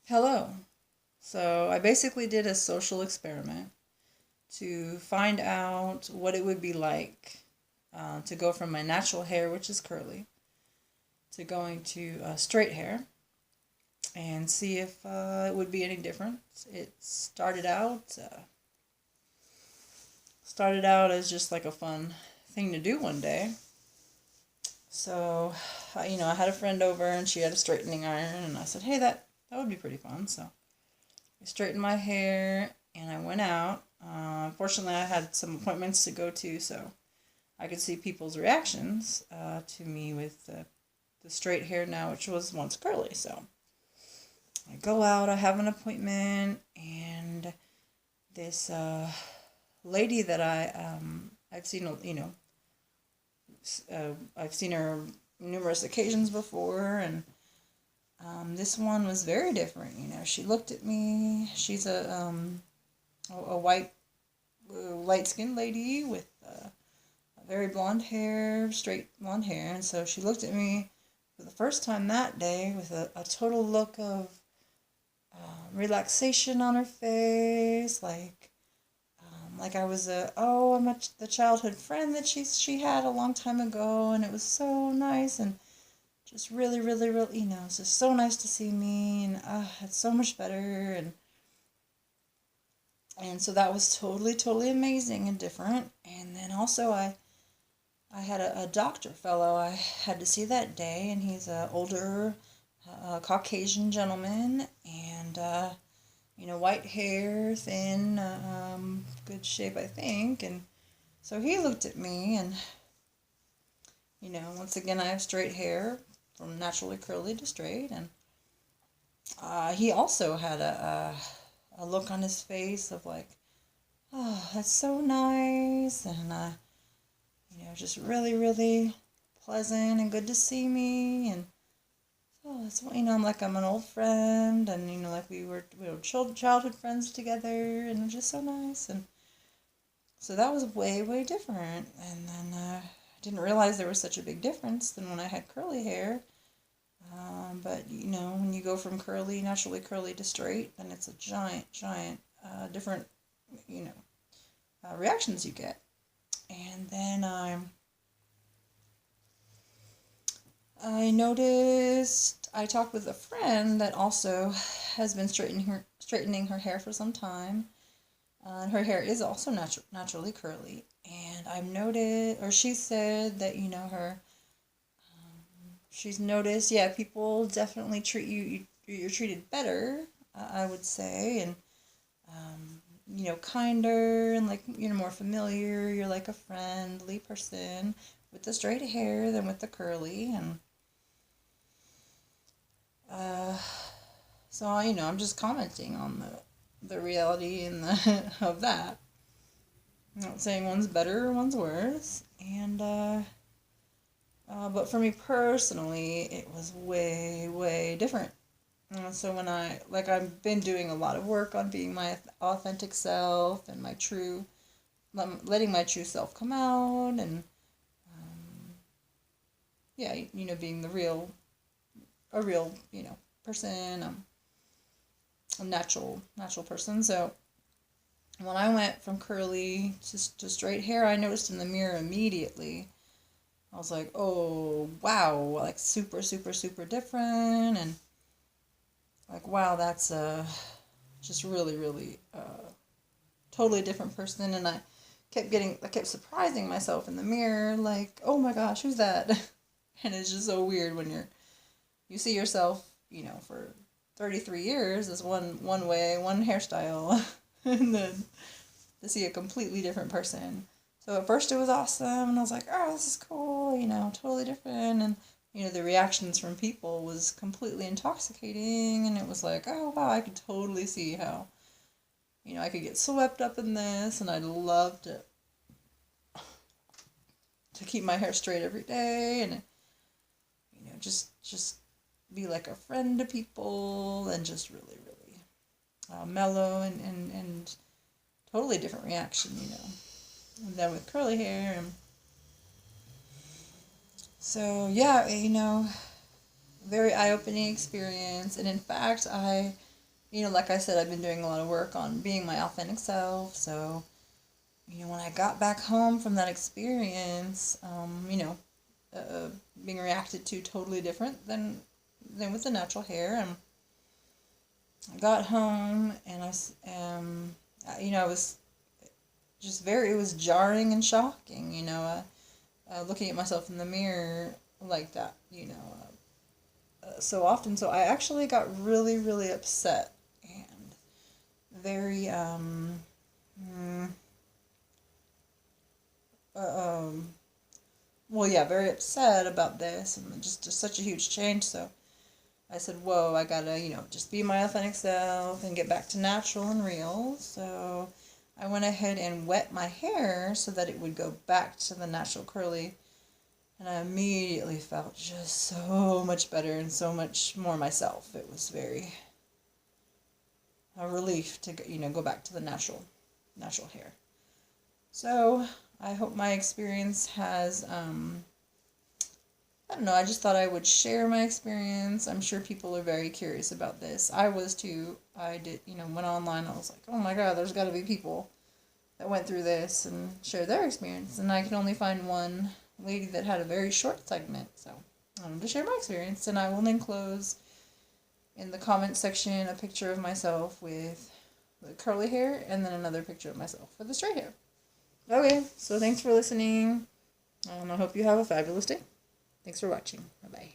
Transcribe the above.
Hello. So I basically did a social experiment to find out what it would be like to go from my natural hair, which is curly, to going to straight hair and see if it would be any different. It started out as just like a fun thing to do one day. So, I had a friend over and she had a straightening iron, and I said, "Hey, that would be pretty fun." So I straightened my hair and I went out. Unfortunately, I had some appointments to go to, so I could see people's reactions to me with the straight hair now, which was once curly. So I go out, I have an appointment, and this lady that I've seen, I've seen her numerous occasions before, and this one was very different. She looked at me. She's a white, light skinned lady with very blonde hair, straight blonde hair. And so she looked at me for the first time that day with a total look of relaxation on her face, like I was the childhood friend that she had a long time ago, and it was so nice and just really, really, really, it's just so nice to see me, and it's so much better, and so that was totally, totally amazing and different. And then also I had a doctor fellow I had to see that day, and he's a older Caucasian gentleman, and white hair, thin, good shape, I think. And so he looked at me, and once again, I have straight hair from naturally curly to straight, and he also had a look on his face of like, oh, that's so nice, and just really, really pleasant and good to see me, and oh, it's I'm an old friend, and like we were childhood friends together, and it was just so nice, and so that was way, way different. And then I didn't realize there was such a big difference than when I had curly hair. But when you go from naturally curly to straight, then it's a giant, giant different you know reactions you get. And then I noticed I talked with a friend that also has been straightening her hair for some time. And her hair is also naturally curly. And I've noted, or she said that she's noticed, yeah, people definitely treat you're treated better, I would say, and kinder, and like more familiar. You're like a friendly person with the straight hair than with the curly, and uh, so I'm just commenting on the reality and the of that. I'm not saying one's better or one's worse, and but for me personally, it was way, way different. So when I've been doing a lot of work on being my authentic self and letting my true self come out, and yeah, being a real, person, a natural person. So when I went from curly to straight hair, I noticed in the mirror immediately. I was like, oh wow, like super, super, super different, and like wow, that's just really, really totally different person. And I kept surprising myself in the mirror, like, oh my gosh, who's that? And it's just so weird when you see yourself, for 33 years as one way, one hairstyle, and then to see a completely different person. So at first it was awesome, and I was like, oh, this is cool, totally different, and the reactions from people was completely intoxicating, and it was like, oh wow, I could totally see how I could get swept up in this, and I'd love to keep my hair straight every day, and just be like a friend to people, and just really, really mellow, and totally different reaction, and then with curly hair. And so yeah, very eye-opening experience. And in fact, I like I said, I've been doing a lot of work on being my authentic self. So, when I got back home from that experience, being reacted to totally different than with the natural hair. And I got home and I was just it was jarring and shocking, looking at myself in the mirror like that, so often. So I actually got really, really upset and very, well, yeah, very upset about this and just such a huge change. So I said, whoa, I gotta, just be my authentic self and get back to natural and real. So I went ahead and wet my hair so that it would go back to the natural curly. And I immediately felt just so much better and so much more myself. It was very a relief to, go back to the natural hair. So I hope my experience has, I don't know, I just thought I would share my experience. I'm sure people are very curious about this. I was too. I did, went online. I was like, oh my God, there's got to be people that went through this and share their experience. And I could only find one lady that had a very short segment. So I wanted to share my experience. And I will enclose in the comment section a picture of myself with the curly hair and then another picture of myself with the straight hair. Okay, so thanks for listening. I hope you have a fabulous day. Thanks for watching. Bye-bye.